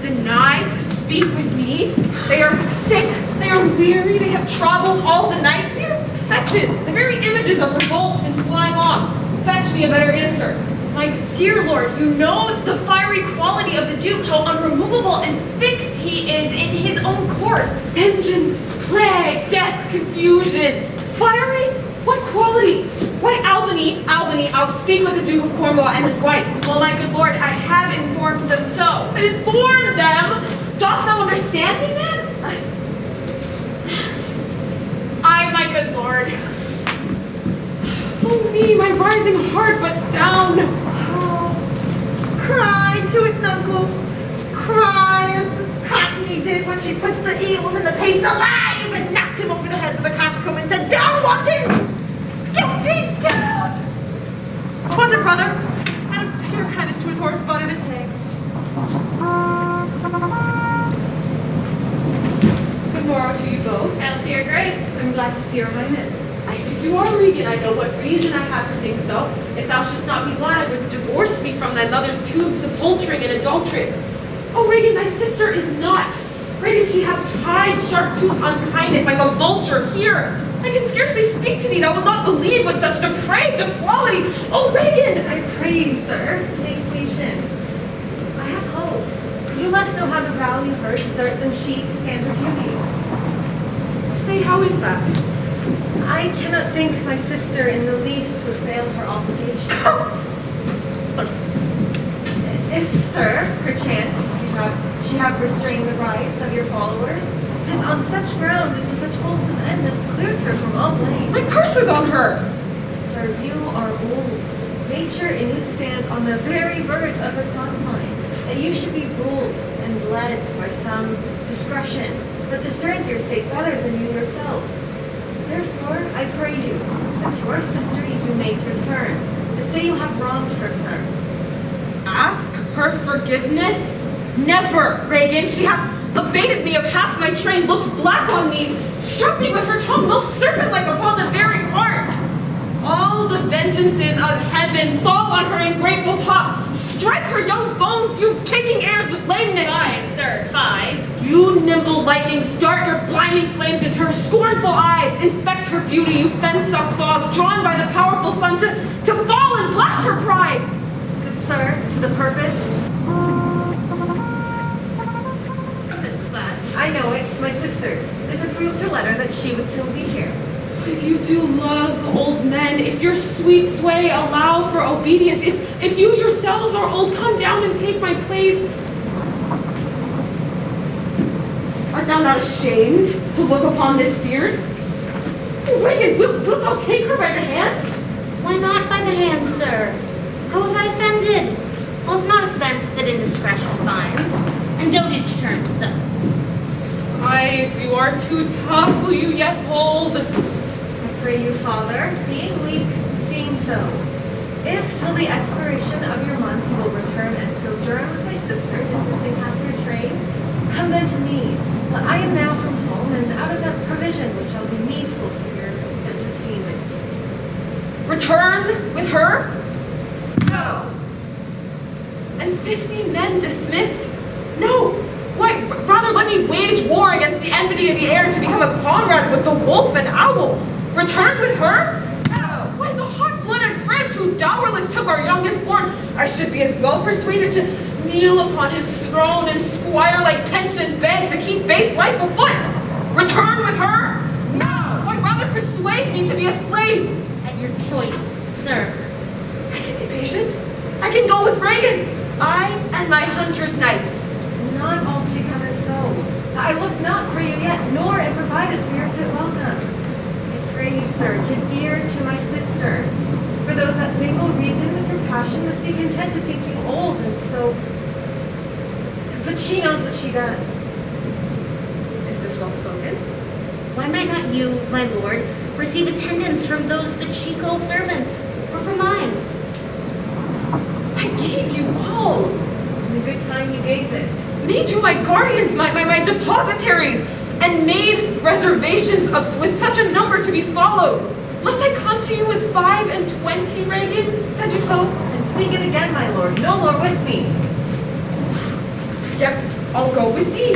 deny to speak with me. They are sick, they are weary, they have traveled all the night. They are fetches, the very images of revolt and flying off. Fetch me a better answer. My dear lord, you know the fiery quality of the Duke, how unremovable and fixed he is in his own course. Vengeance, plague, death, confusion. Fiery? What quality? Why, Albany, I'll speak with the Duke of Cornwall and his wife. Well, my good lord, I have informed them so. Inform them? Dost thou understand me, then? Aye, my good lord. Oh me, my rising heart, but down. Oh, cry to it, Nuncle. Cry as the Cockney did when she put the eels in the paste alive and knocked him over the head with a coxcomb and said, "Down, Watkins! Get thee down!" What was it, brother? Out of pure kindness to his horse, butted his hay. Good morrow to you both. Hail to your grace. I'm glad to see your highness. I think you are Regan. I know what reason I have to think so. If thou shouldst not be glad, would divorce me from thy mother's tube, sepulchring and adulteress. Oh, Regan, thy sister is not. Regan, she hath tied sharp-toothed unkindness like a vulture here. I can scarcely speak to thee. Thou wilt not believe with such depraved equality. Oh, Regan! I pray you, sir, take patience. I have hope. You must know how to value her desert than she to stand her duty. Say, how is that? I cannot think my sister in the least would fail her obligation. If, sir, perchance, she have restrained the rights of your followers, 'tis on such ground and to such wholesome end as clears her from all blame. My curse is on her! Sir, you are old. Nature in you stands on the very verge of her confine, and you should be ruled and led by some discretion that discerns your state better than you yourself. Therefore, I pray you, that to our sister you do make return, to say you have wronged her, sir. Ask her forgiveness? Never, Regan. She hath abated me of half my train, looked black on me, struck me with her tongue most serpent-like upon the very heart. All the vengeances of heaven fall on her ingrateful top. Strike her young bones, you kicking airs with lameness. Fie, sir, fie. You nimble lightnings dart your blinding flames into her scornful eyes. Infect her beauty, you fen-sucked clods, drawn by the powerful sun to fall and blast her pride. Good sir, to the purpose. I know it, my sister's. This approves her letter that she would soon be here. If you do love old men, if your sweet sway allow for obedience, if you yourselves are old, come down and take my place. Art thou not ashamed to look upon this beard? Oh, Regan, wilt thou take her by the hand? Why not by the hand, sir? How have I offended? Well, it's not offense that indiscretion finds, and dotage turns so. Besides, you are too tough. Will you yet hold? I pray you, father, being weak, seeing so. If till the expiration of your month you will return and sojourn with my sister, dismissing half your train, come then to me. But I am now from home, and out of that provision which shall be needful for your entertainment. Return with her? No. And 50 men dismissed? No! Why, rather let me wage war against the enmity of the air to become a comrade with the wolf and owl. Return with her? No. Why, the hot-blooded France who dowerless took our youngest born, I should be as well persuaded to kneel upon his throne and squire-like pension beg to keep base life afoot. Return with her? No. Why, rather persuade me to be a slave. At your choice, sir. I can be patient. I can go with Regan. I and my 100 knights. Not altogether so. I look not for you yet, nor am provided for your fit welcome. I pray you, sir, give ear to my sister. For those that mingle reason with your passion must be content to think you old and so. But she knows what she does. Is this well spoken? Why might not you, my lord, receive attendance from those that she calls servants, or from mine? I gave you all. In the good time you gave it. Made you my guardians, my depositaries, and made reservations with such a number to be followed. Must I come to you with 5 and 20, Regan? Said you so? And speak it again, my lord, no more with me. Yep, I'll go with thee.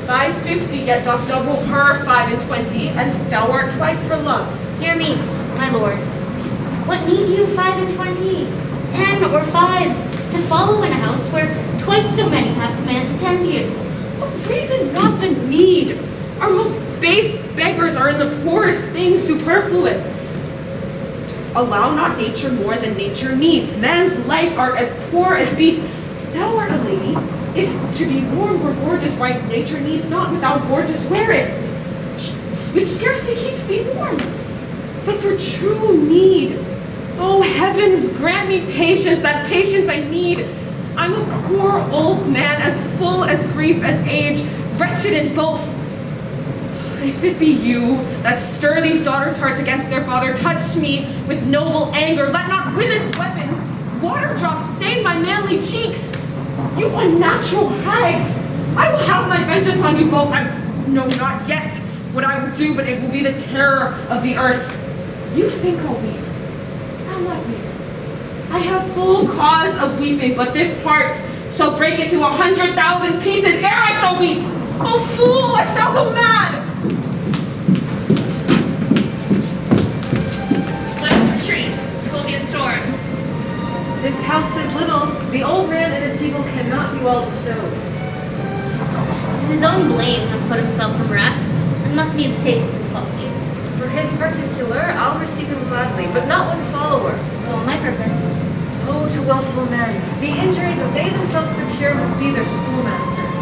Thy 50 yet doth double her 5 and 20, and thou art twice for love. Hear me, my lord. What need you 5 and 20, 10 or 5, to follow in a house where twice so many have command to tend you? Reason not the need. Our most base beggars are in the poorest things superfluous. Allow not nature more than nature needs. Man's life art as poor as beasts. Thou art a lady. If to be warm were gorgeous right, nature needs not without gorgeous wearest, which scarcely keeps thee warm. But for true need, oh heavens, grant me patience, that patience I need. I'm a poor old man, as full as grief as age, wretched in both. If it be you that stir these daughters' hearts against their father, touch me with noble anger. Let not women's weapons, water drops, stain my manly cheeks. You unnatural hags! I will have my vengeance on you both. I know not yet what I will do, but it will be the terror of the earth. You think I'll weep. I'll not weep. I have full cause of weeping, but this heart shall break into 100,000 pieces ere I shall weep. Oh fool, I shall go mad. Let's retreat. It will be a storm. This house is little. The old man and his people cannot be well bestowed. It's his own blame to put himself from rest, and must needs taste his folly. For his particular, I'll receive him gladly, but not one follower. So my purpose. Oh, to willful men, the injuries that they themselves procure must be their schoolmasters.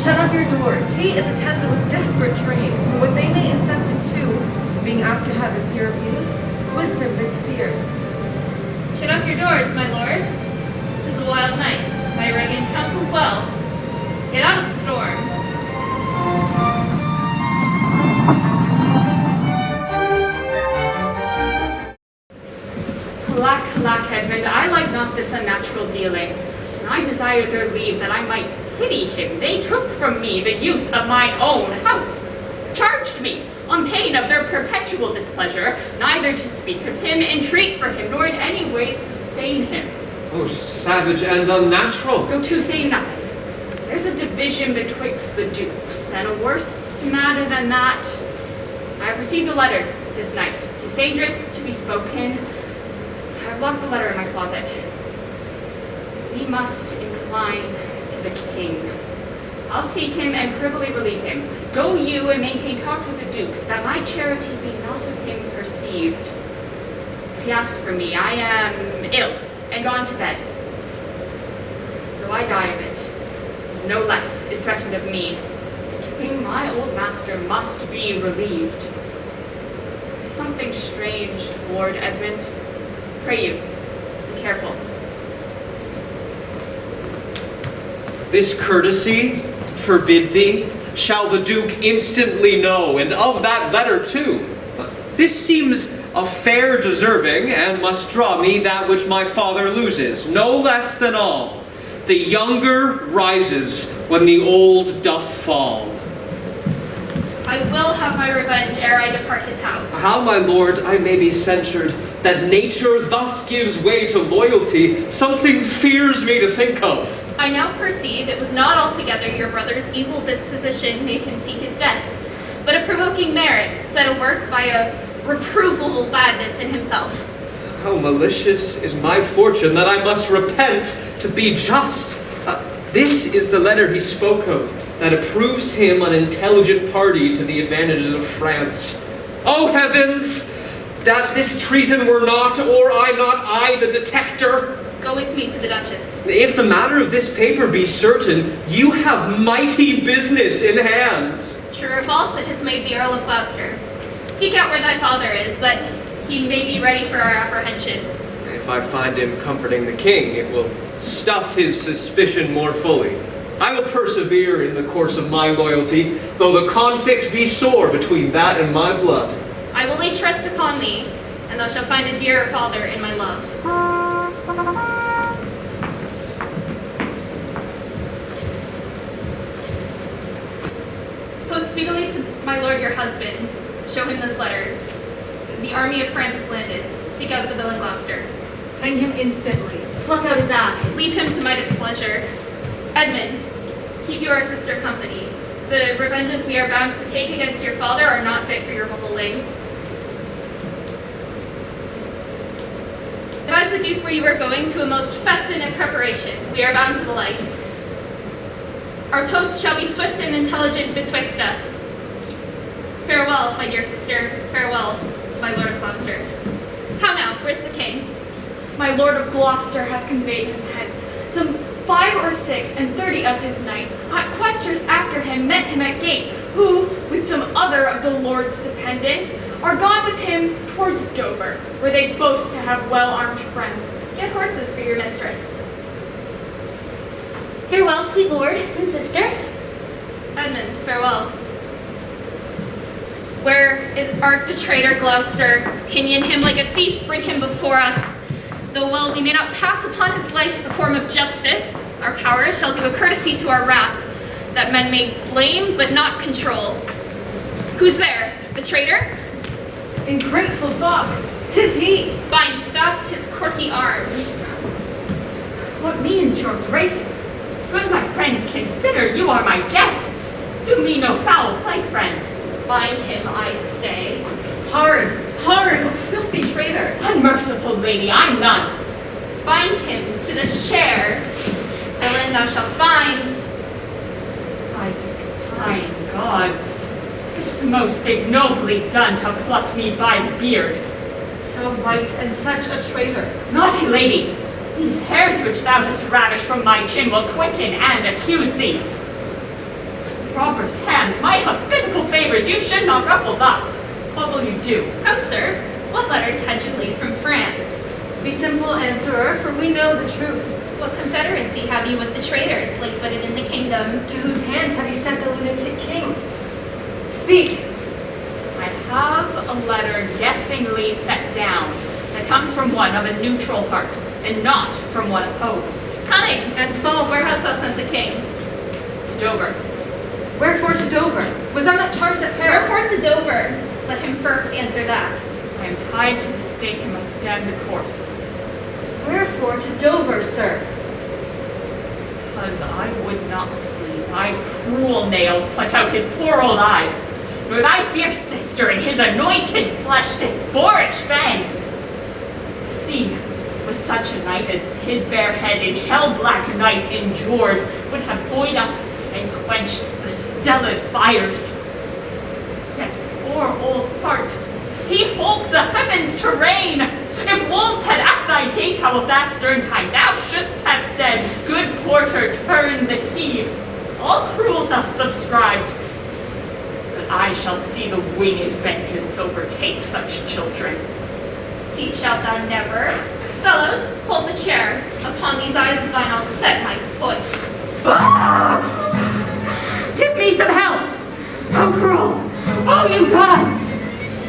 Shut up your doors. He is attended with desperate training, for what they may incense him to, being apt to have his ear abused, wisdom bids fear. Shut up your doors, my lord. 'Tis a wild night. My Regan counsels well. Get out of the storm. Alack, alack, Edmund, I like not this unnatural dealing. And I desired their leave that I might pity him. They took from me the use of my own house, charged me on pain of their perpetual displeasure, neither to speak of him, entreat for him, nor in any way sustain him. Most savage and unnatural. Go to say nothing. There's a division betwixt the dukes, and a worse matter than that. I have received a letter this night. 'Tis dangerous to be spoken. I have locked the letter in my closet. We must incline to the king. I'll seek him and privily relieve him. Go you and maintain talk with the duke, that my charity be not of him perceived. If he ask for me, I am ill and gone to bed. Though I die of it, is no less is threatened of me. King, my old master must be relieved. There's something strange toward Edmund. Pray you, be careful. This courtesy forbid thee, shall the Duke instantly know, and of that letter too. This seems a fair deserving, and must draw me that which my father loses, no less than all. The younger rises when the old doth fall. I will have my revenge ere I depart his house. How, my lord, I may be censured, that nature thus gives way to loyalty, something fears me to think of. I now perceive it was not altogether your brother's evil disposition made him seek his death, but a provoking merit set a work by a reprovable badness in himself. How malicious is my fortune that I must repent to be just. This is the letter he spoke of, that approves him an intelligent party to the advantages of France. Oh heavens, that this treason were not, or I the detector. Go with me to the Duchess. If the matter of this paper be certain, you have mighty business in hand. True or false, it hath made the Earl of Gloucester. Seek out where thy father is, that he may be ready for our apprehension. If I find him comforting the king, it will stuff his suspicion more fully. I will persevere in the course of my loyalty, though the conflict be sore between that and my blood. I will lay trust upon thee, and thou shalt find a dearer father in my love. Post speedily to my lord your husband. Show him this letter. The army of France has landed. Seek out the villain Gloucester. Hang him instantly. Pluck out his ass. Leave him to my displeasure. Edmund, keep your sister company. The revenges we are bound to take against your father are not fit for your beholding. Advise the Duke where you are going to a most festive preparation. We are bound to the like. Our post shall be swift and intelligent betwixt us. Farewell, my dear sister. Farewell, my lord of Gloucester. How now? Where's the king? My lord of Gloucester hath conveyed him hence. Some 5 or 6 and 30 of his knights, hot questers after him, met him at gate, who, with some other of the lord's dependents, are gone with him towards Dover, where they boast to have well-armed friends. Get horses for your mistress. Farewell, sweet lord and sister. Edmund, farewell. Where art the traitor Gloucester? Pinion him like a thief, bring him before us. Though well we may not pass upon his life the form of justice, our power shall do a courtesy to our wrath, that men may blame but not control. Who's there? The traitor? Ingrateful fox, 'tis he. Bind fast his courtly arms. What means your graces? Good my friends, consider you are my guests. Do me no foul play, friends. Bind him, I say. Hard, oh filthy traitor. Unmerciful lady, I'm none. Bind him to this chair. Villain, thou shalt find. By the kind gods, 'tis most ignobly done to pluck me by the beard. So white and such a traitor. Naughty lady, these hairs which thou dost ravish from my chin will quicken and accuse thee. Robbers' hands, my hospitable favors, you should not ruffle thus. What will you do? Come, sir. What letters had you laid from France? Be simple, answerer, for we know the truth. What confederacy have you with the traitors, late-footed in the kingdom? To whose hands have you sent the lunatic king? Speak. I have a letter guessingly set down that comes from one of a neutral heart, and not from one opposed. Cunning And false. Where hast thou sent the king? Dover. Wherefore to Dover? Was thou not charged at Paris? Wherefore to Dover? Let him first answer that. I am tied to the stake and must stand the course. Wherefore to Dover, sir? Because I would not see my cruel nails pluck out his poor old eyes, nor thy fierce sister in his anointed flesh and boorish fangs. See, with such a knight as his bare head in hell-black night endured would have buoyed up and quenched the stellar fires. Yet poor old heart, he holp the heavens to rain. If wolves had at thy gate howled that stern time, thou shouldst have said, good porter, turn the key. All cruels thou subscribed. But I shall see the winged vengeance overtake such children. See shalt thou never. Fellows, hold the chair. Upon these eyes of thine I'll set my foot. Give me some help! How cruel! Oh, you gods!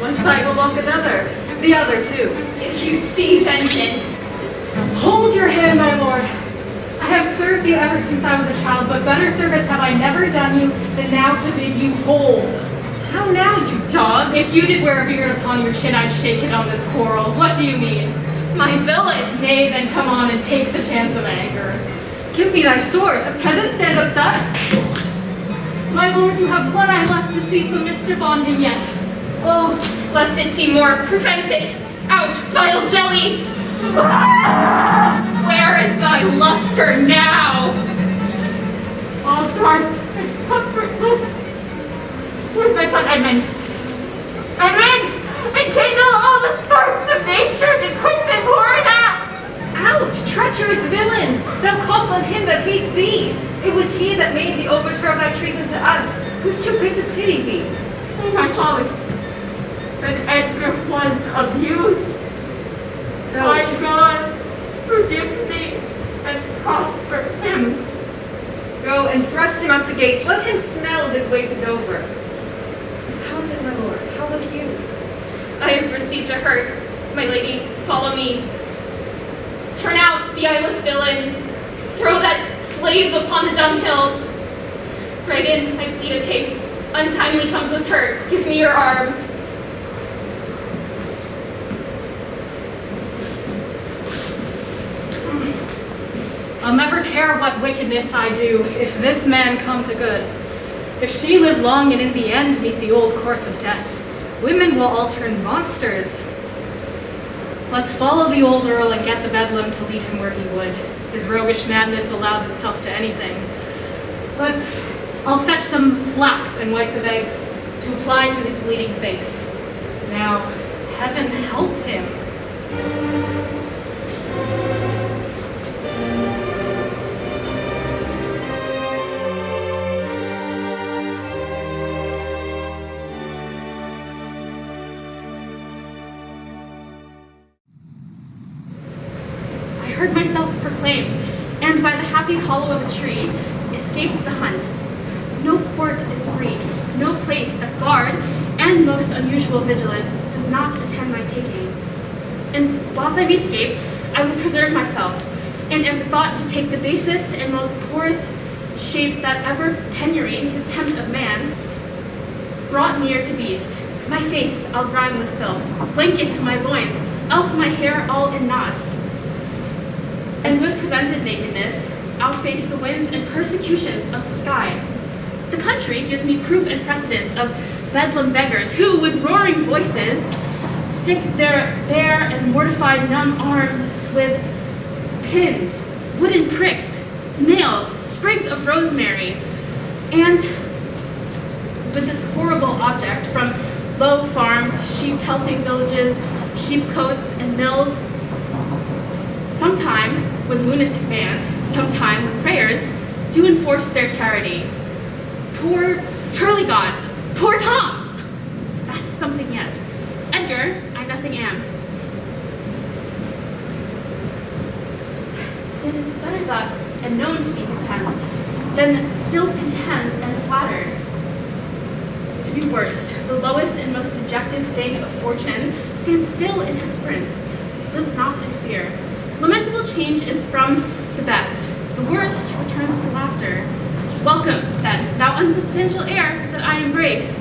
One side will mock another, the other too. If you see vengeance, Hold your hand, my lord. I have served you ever since I was a child, but better service have I never done you than now to bid you hold. How now, you dog? If you did wear a beard upon your chin, I'd shake it on this quarrel. What do you mean? my villain. Nay, then come on and take the chance of anger. Give me thy sword. A peasant stand up thus? My lord, you have one eye left to see some mischief on him yet. Oh, lest it see more, prevent it. Out, vile jelly. Where is thy luster now? Oh, dark and comfortless. Where's my son Edmund? Edmund! Enkindle all the sparks of nature to quit this horrid act! Ouch, treacherous villain! Thou call'st on him that hates thee. It was he that made the overture of thy treason to us. Who's too great to pity thee? Oh, my follies. That Edgar was abused. My God, forgive me and prosper him. Go and thrust him out the gates. Let him smell his way to Dover. How's it, my lord? How look you? I have received a hurt. My lady, follow me. Turn out the eyeless villain. Throw that slave upon the dunghill. Regan, I plead a case. Untimely comes this hurt. Give me your arm. I'll never care what wickedness I do, if this man come to good. If she live long and in the end meet the old course of death, women will all turn monsters. Let's follow the old earl and get the bedlam to lead him where he would. His roguish madness allows itself to anything. I'll fetch some flax and whites of eggs to apply to his bleeding face. Now, heaven help him. I heard myself proclaimed, and by the happy hollow of a tree, escaped the hunt. No port is free, no place that guard and most unusual vigilance does not attend my taking. And whilst I escape, I would preserve myself, and am thought to take the basest and most poorest shape that ever penury, contempt of man, brought near to beast. My face I'll grind with filth, blanket to my loins, elf my hair all in knots. And with presented nakedness, I'll face the winds and persecutions of the sky. The country gives me proof and precedence of bedlam beggars who, with roaring voices, stick their bare and mortified numb arms with pins, wooden pricks, nails, sprigs of rosemary, and with this horrible object from low farms, sheep pelting villages, sheep cotes, and mills, sometime with lunatic bands, sometime with prayers, do enforce their charity. Poor Turligod, poor Tom! That is something yet. Edgar, I nothing am. It is better thus, and known to be content, than still contemned and flattered. To be worst, the lowest and most dejected thing of fortune stands still in esperance, lives not in fear. Lamentable change is from the best, the worst returns to laughter. Welcome, then, thou unsubstantial air that I embrace.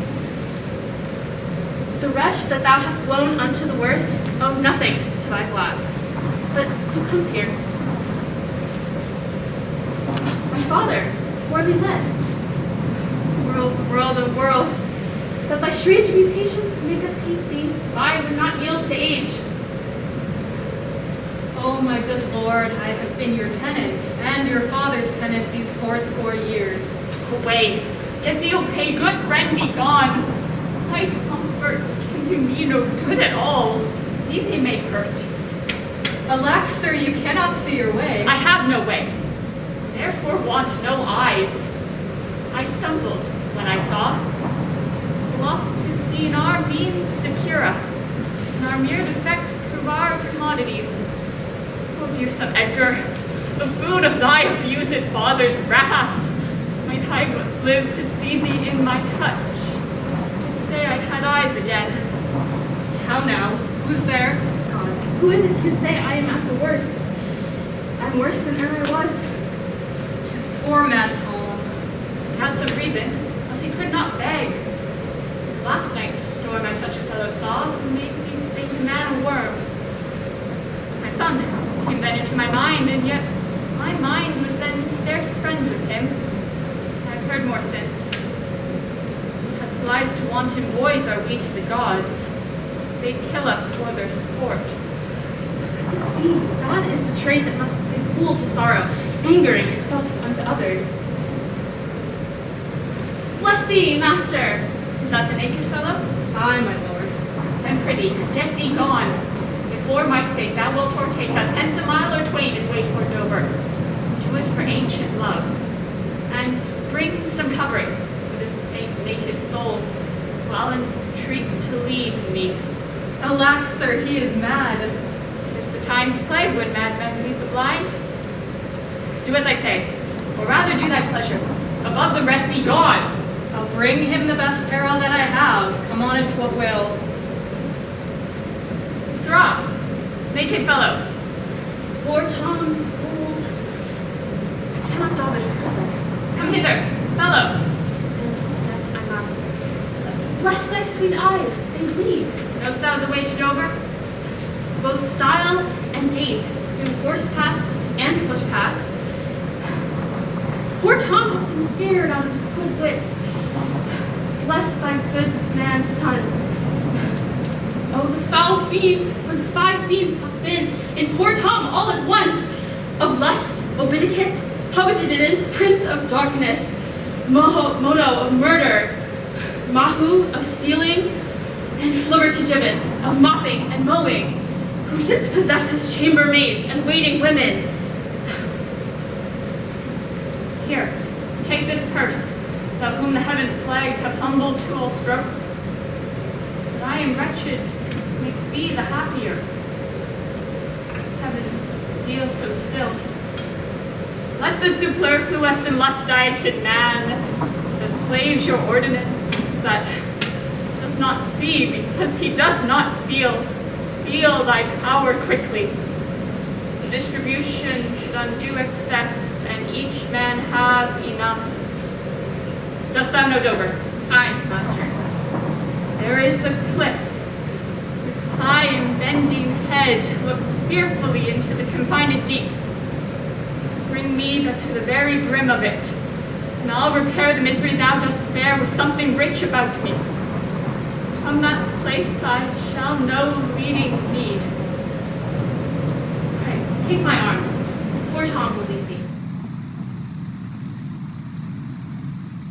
The wretch that thou hast blown unto the worst owes nothing to thy blast. But who comes here? My father, poorly led. World, oh world, that thy strange mutations make us hate thee. I would not yield to age. Oh, my good lord, I have been your tenant, and your father's tenant these 80 years. Away, get thee away, good friend, be gone. Thy comforts can do me no good at all. Thee they may hurt. Alack, sir, you cannot see your way. I have no way, therefore want no eyes. I stumbled when I saw, oft to see in our means secure us, and our mere defects prove our commodities. Oh, dear son Edgar, the food of thy abused father's wrath, might I but live to see thee in my touch, and say I had eyes again. How now? Who's there? Gods, who is it can say I am at the worst? I'm worse than ever I was. Tis poor mad Tom. Has some reason, else he could not beg. Last night's storm I such a fellow saw, made me think the man a worm. My son came then into my mind, and yet my mind was then scarce friends with him. I've heard more since. As flies to wanton boys are we to the gods. They kill us for their sport. This be, God is the trait that must be fool to sorrow, angering itself unto others. Bless thee, master! Is that the naked fellow? Aye, my lord. Then prithee, get thee gone. If for my sake thou wilt o'ertake us hence a mile or twain and wait for Dover. Do it for ancient love. And bring some covering for this naked soul, while entreat to leave me. Alack, sir, he is mad. Tis the time's plague when madmen lead the blind. Do as I say, or rather do thy pleasure. Above the rest be gone. I'll bring him the best apparel that I have. Come on it what will. Sirrah, naked fellow. Poor Tom's old. I cannot daub it further. Come hither, fellow. And that I must. Bless thy sweet eyes, and lead. Knowst thou the way to Dover? Both style and gait, through horse path and foot path, and scared out of his good wits. Bless thy good man's son. Oh, the foul fiend, for the 5 fiends have been in poor Tom all at once, of lust, obidicate, habitidins, prince of darkness, mono of murder, mahu of stealing, and flibbertigibbet of mopping and mowing, who since possesses chambermaids and waiting women. Here, take this purse, of whom the heaven's plagues have humbled cruel strokes. But I am wretched, makes thee the happier. Heaven, deal so still. Let the superfluous and lust-dieted man that slaves your ordinance, that does not see because he doth not feel thy power quickly. The distribution should undo excess, and each man have enough. Dost thou know Dover? Aye, master. There is a cliff. His high and bending head looks fearfully into the confined deep. Bring me but to the very brim of it, and I'll repair the misery thou dost bear with something rich about me. From that place I shall no leading need. Okay, take my arm.